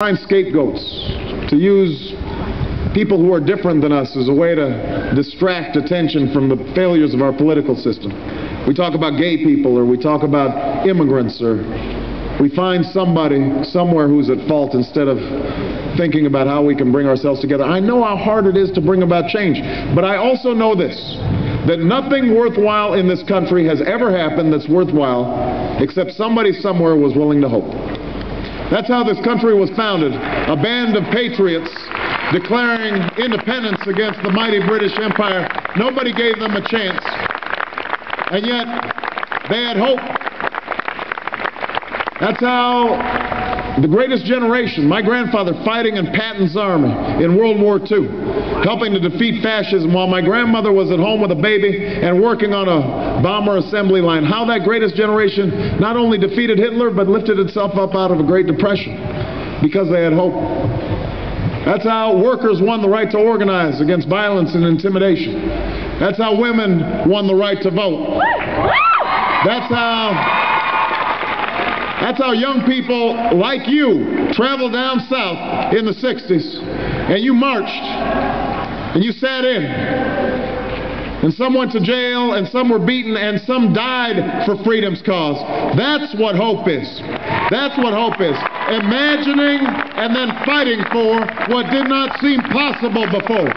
Find scapegoats, to use people who are different than us as a way to distract attention from the failures of our political system. We talk about gay people, or we talk about immigrants, or we find somebody somewhere who's at fault instead of thinking about how we can bring ourselves together. I know how hard it is to bring about change, but I also know this, that nothing worthwhile in this country has ever happened that's worthwhile except somebody somewhere was willing to hope. That's how this country was founded, a band of patriots declaring independence against the mighty British Empire. Nobody gave them a chance, and yet they had hope. That's how the greatest generation, my grandfather fighting in Patton's army in World War II, helping to defeat fascism while my grandmother was at home with a baby and working on a bomber assembly line, how that greatest generation not only defeated Hitler but lifted itself up out of a Great Depression because they had hope. That's how workers won the right to organize against violence and intimidation. That's how women won the right to vote. That's how young people like you traveled down south in the 60s, and you marched, and you sat in, and some went to jail, and some were beaten, and some died for freedom's cause. That's what hope is. That's what hope is. Imagining and then fighting for what did not seem possible before.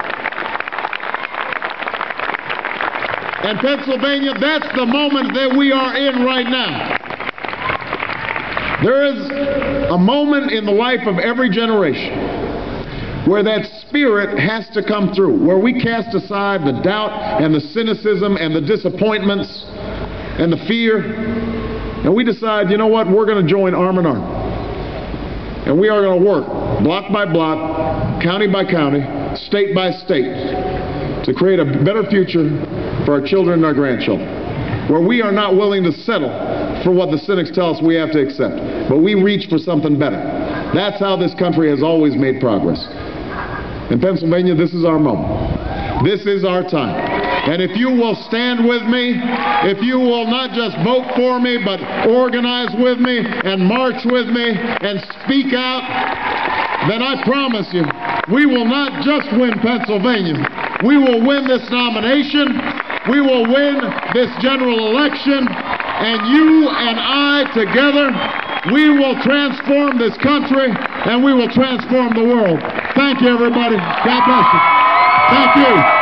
And Pennsylvania, that's the moment that we are in right now. There is a moment in the life of every generation where that spirit has to come through, where we cast aside the doubt and the cynicism and the disappointments and the fear, and we decide, you know what, we're going to join arm in arm. And we are going to work block by block, county by county, state by state, to create a better future for our children and our grandchildren, where we are not willing to settle for what the cynics tell us we have to accept, but we reach for something better. That's how this country has always made progress. In Pennsylvania, this is our moment. This is our time. And if you will stand with me, if you will not just vote for me, but organize with me and march with me and speak out, then I promise you, we will not just win Pennsylvania. We will win this nomination. We will win this general election. And you and I together, we will transform this country and we will transform the world. Thank you, everybody. God bless you. Thank you.